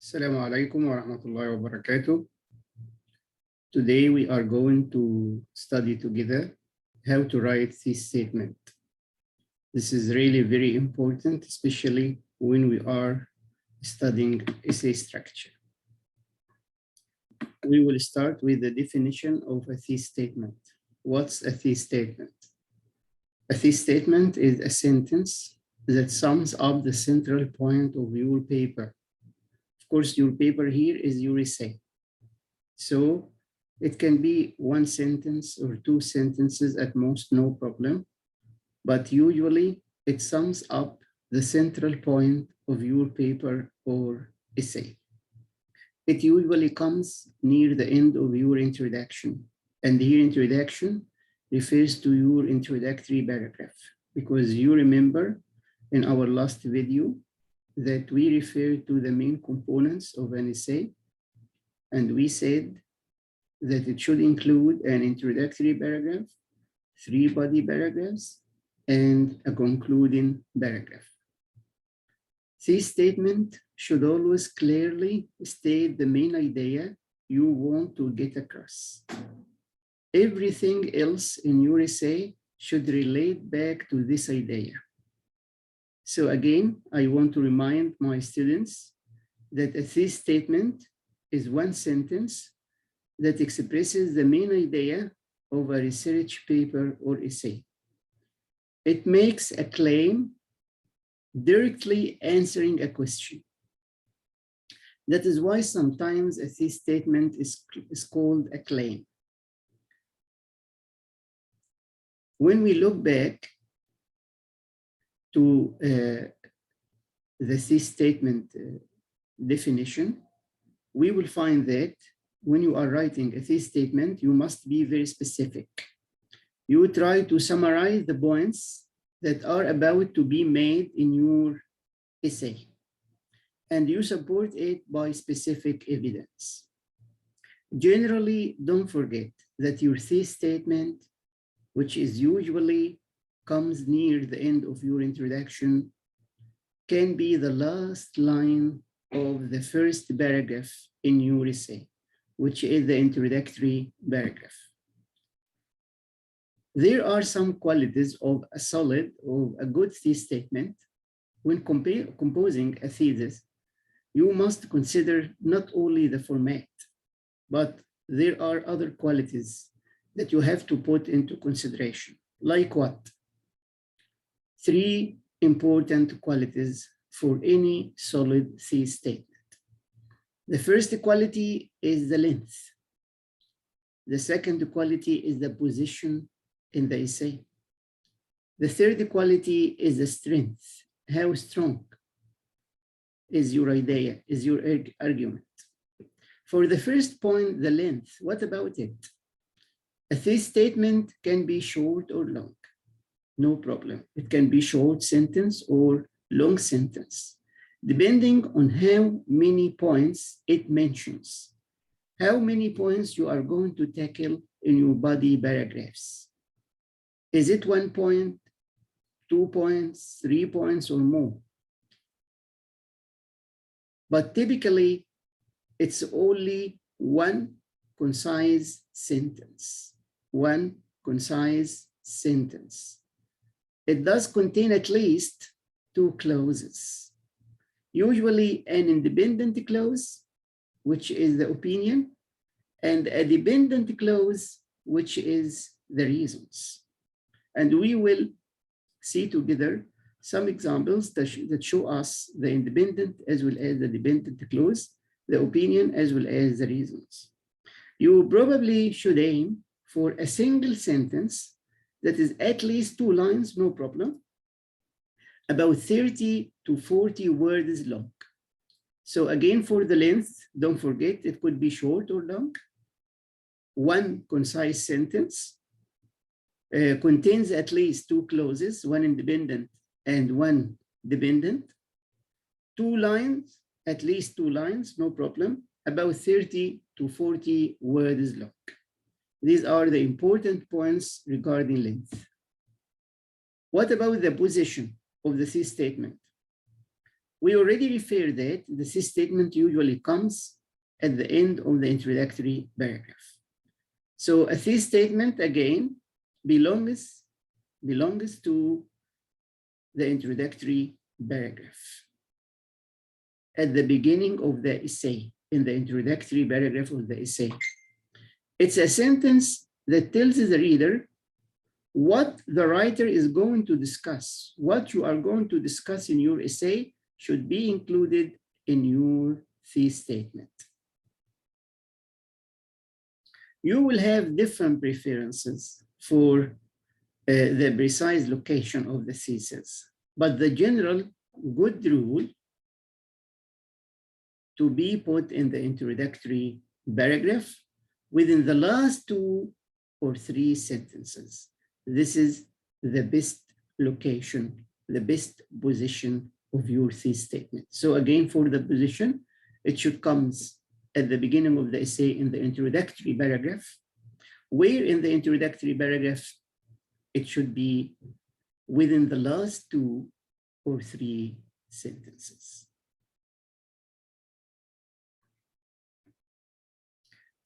Assalamu alaikum wa rahmatullahi wa barakatuh. Today we are going to study together how to write this statement. This is really very important, especially when we are studying essay structure. We will start with the definition of a thesis statement. What's a thesis statement? A thesis statement is a sentence that sums up the central point of your paper. Of course, your paper here is your essay. So it can be one sentence or two sentences at most, no problem. But usually it sums up the central point of your paper or essay. It usually comes near the end of your introduction. And here introduction refers to your introductory paragraph, because you remember in our last video that we referred to the main components of an essay, and we said that it should include an introductory paragraph, 3 body paragraphs, and a concluding paragraph. This statement should always clearly state the main idea you want to get across. Everything else in your essay should relate back to this idea. So again, I want to remind my students that a thesis statement is one sentence that expresses the main idea of a research paper or essay. It makes a claim directly answering a question. That is why sometimes a thesis statement is called a claim. When we look back to the thesis statement definition, we will find that when you are writing a thesis statement, you must be very specific. You try to summarize the points that are about to be made in your essay, and you support it by specific evidence. Generally, don't forget that your thesis statement, which is usually comes near the end of your introduction, can be the last line of the first paragraph in your essay, which is the introductory paragraph. There are some qualities of a solid or a good thesis statement. When composing a thesis, you must consider not only the format, but there are other qualities that you have to put into consideration. Like what? 3 important qualities for any solid thesis statement. The first quality is the length. The second quality is the position in the essay. The third quality is the strength. How strong is your idea, is your argument? For the first point, the length, what about it? A thesis statement can be short or long. No problem. It can be short sentence or long sentence, depending on how many points it mentions, how many points you are going to tackle in your body paragraphs. Is it 1 point, 2 points, 3 points, or more? But typically, it's only one concise sentence. One concise sentence. It does contain at least 2 clauses. Usually an independent clause, which is the opinion, and a dependent clause, which is the reasons. And we will see together some examples that show us the independent as well as the dependent clause, the opinion as well as the reasons. You probably should aim for a single sentence that is at least 2 lines, no problem, about 30 to 40 words long. So again, for the length, don't forget, it could be short or long. One concise sentence contains at least 2 clauses, one independent and one dependent. 2 lines, at least 2 lines, no problem, about 30 to 40 words long. These are the important points regarding length. What about the position of the thesis statement? We already referred that the thesis statement usually comes at the end of the introductory paragraph. So a thesis statement, again, belongs to the introductory paragraph at the beginning of the essay, in the introductory paragraph of the essay. It's a sentence that tells the reader what the writer is going to discuss. What you are going to discuss in your essay should be included in your thesis statement. You will have different preferences for the precise location of the thesis, but the general good rule to be put in the introductory paragraph within the last 2 or 3 sentences. This is the best location, the best position of your thesis statement. So again, for the position, it should come at the beginning of the essay in the introductory paragraph, where in the introductory paragraph, it should be within the last 2 or 3 sentences.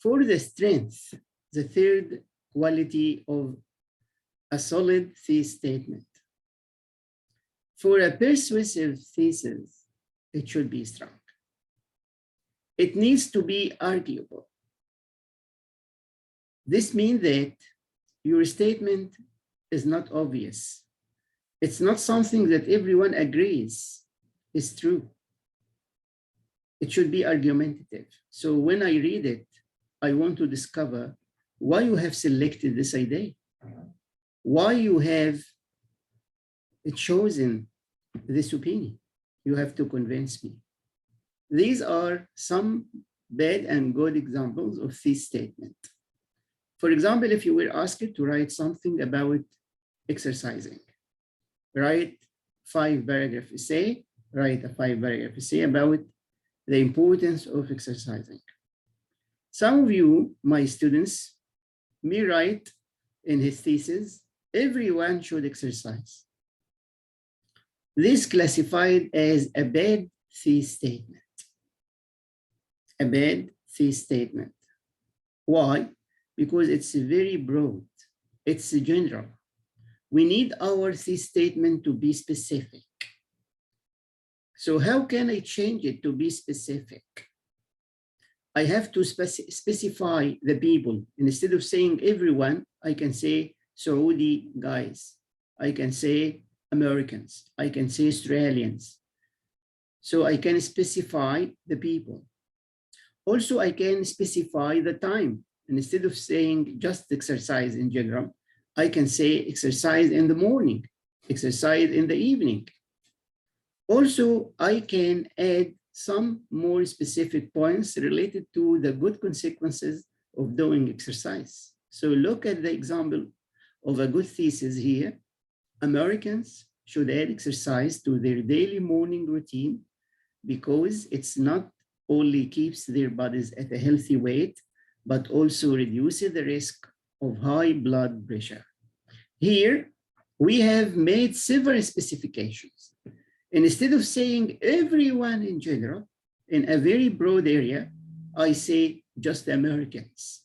For the strength, the third quality of a solid thesis statement. For a persuasive thesis, it should be strong. It needs to be arguable. This means that your statement is not obvious. It's not something that everyone agrees is true. It should be argumentative. So when I read it, I want to discover why you have selected this idea, why you have chosen this opinion. You have to convince me. These are some bad and good examples of this statement. For example, if you were asked to write something about exercising, write 5-paragraph essay, write a 5-paragraph essay about the importance of exercising. Some of you, my students, may write in his thesis, everyone should exercise. This classified as a bad thesis statement. A bad thesis statement. Why? Because it's very broad. It's general. We need our thesis statement to be specific. So how can I change it to be specific? I have to specify the people. Instead of saying everyone, I can say Saudi guys. I can say Americans. I can say Australians. So I can specify the people. Also, I can specify the time. And instead of saying just exercise in general, I can say exercise in the morning, exercise in the evening. Also, I can add some more specific points related to the good consequences of doing exercise. So look at the example of a good thesis here. Americans should add exercise to their daily morning routine because it's not only keeps their bodies at a healthy weight, but also reduces the risk of high blood pressure. Here, we have made several specifications. And instead of saying everyone in general, in a very broad area, I say just Americans.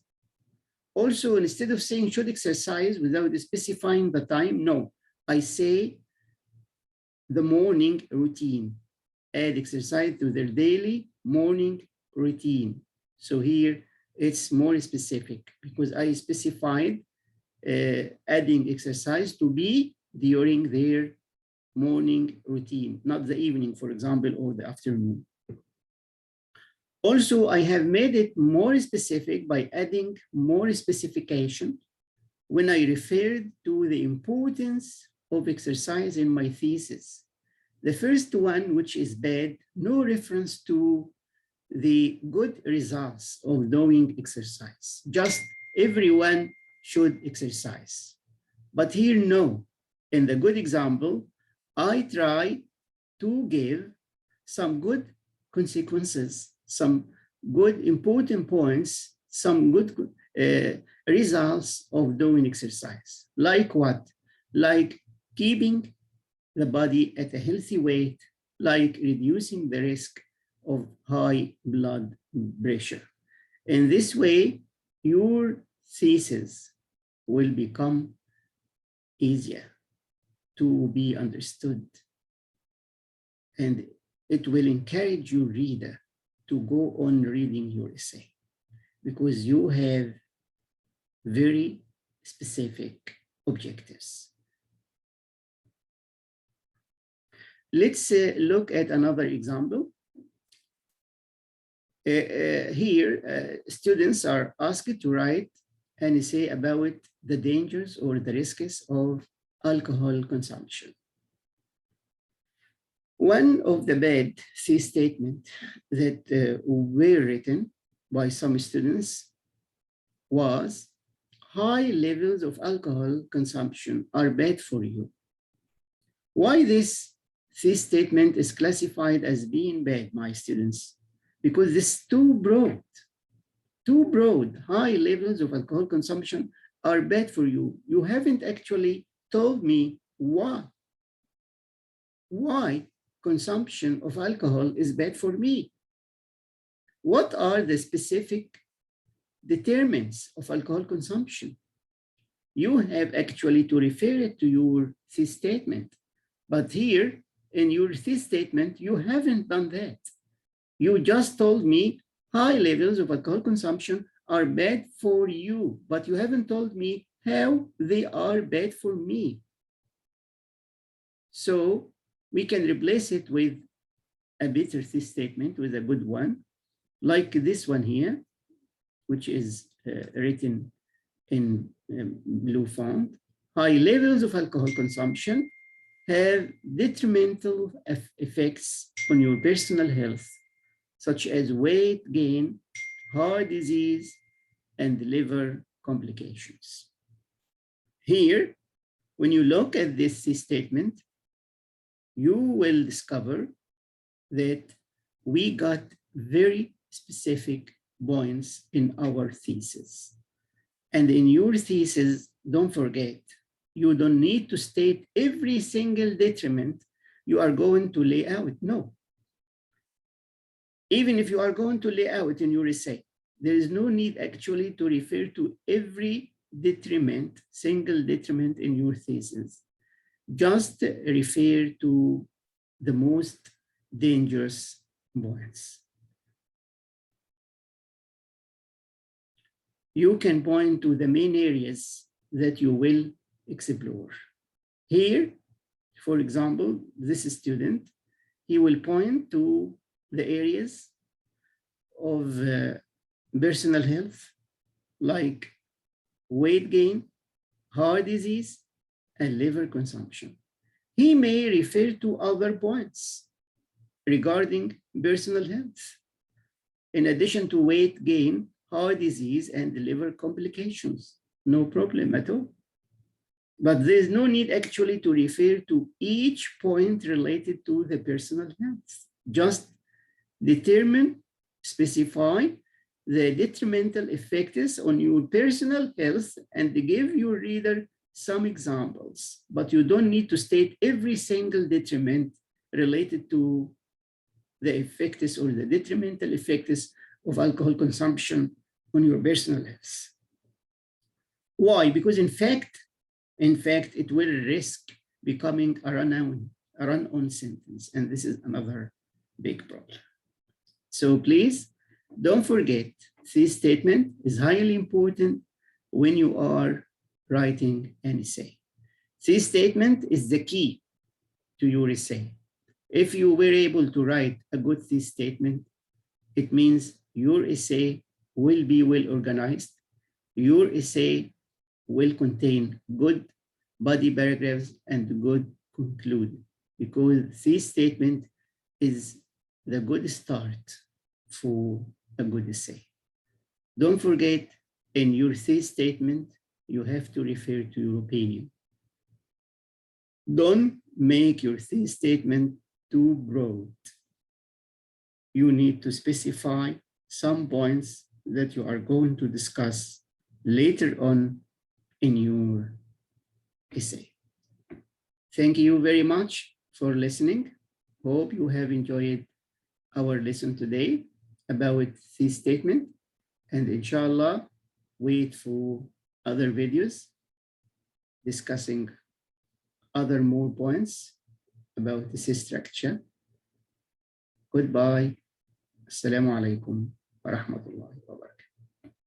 Also, instead of saying should exercise without specifying the time, no, I say the morning routine. Add exercise to their daily morning routine. So here it's more specific because I specified adding exercise to be during their morning routine, not the evening, for example, or the afternoon. Also, I have made it more specific by adding more specification when I referred to the importance of exercise in my thesis. The first one, which is bad, no reference to the good results of doing exercise. Just everyone should exercise. But here, no. In the good example, I try to give some good consequences, some good important points, some good results of doing exercise. Like what? Like keeping the body at a healthy weight, like reducing the risk of high blood pressure. In this way, your thesis will become easier to be understood, and it will encourage your reader to go on reading your essay because you have very specific objectives. Let's look at another example. Here, students are asked to write an essay about the dangers or the risks of alcohol consumption. One of the bad thesis statements that were written by some students was, high levels of alcohol consumption are bad for you. Why this thesis statement is classified as being bad, my students? Because it's too broad. Too broad. High levels of alcohol consumption are bad for you. You haven't actually told me why consumption of alcohol is bad for me. What are the specific determinants of alcohol consumption? You have actually to refer it to your thesis statement. But here in your thesis statement, you haven't done that. You just told me high levels of alcohol consumption are bad for you, but you haven't told me how they are bad for me. So we can replace it with a better thesis statement, with a good one, like this one here, which is written in blue font. High levels of alcohol consumption have detrimental effects on your personal health, such as weight gain, heart disease, and liver complications. Here, when you look at this statement, you will discover that we got very specific points in our thesis. And in your thesis, don't forget, you don't need to state every single detriment you are going to lay out. No. Even if you are going to lay out in your essay, there is no need actually to refer to every detriment, single detriment in your thesis. Just refer to the most dangerous points. You can point to the main areas that you will explore. Here, for example, this student, he will point to the areas of personal health, like weight gain, heart disease, and liver consumption. He may refer to other points regarding personal health, in addition to weight gain, heart disease, and liver complications. No problem at all. But there's no need actually to refer to each point related to the personal health. Just determine, specify the detrimental effects on your personal health and give your reader some examples. But you don't need to state every single detriment related to the effects or the detrimental effects of alcohol consumption on your personal health. Why? Because in fact, it will risk becoming a run-on sentence, and this is another big problem. So please don't forget, this statement is highly important when you are writing an essay. This statement is the key to your essay. If you were able to write a good thesis statement, it means your essay will be well organized. Your essay will contain good body paragraphs and good conclusion, because this statement is the good start for a good essay. Don't forget, in your thesis statement, you have to refer to your opinion. Don't make your thesis statement too broad. You need to specify some points that you are going to discuss later on in your essay. Thank you very much for listening. Hope you have enjoyed our lesson today about this statement, and inshallah, wait for other videos discussing other more points about this structure. Goodbye. Assalamu alaikum wa rahmatullah.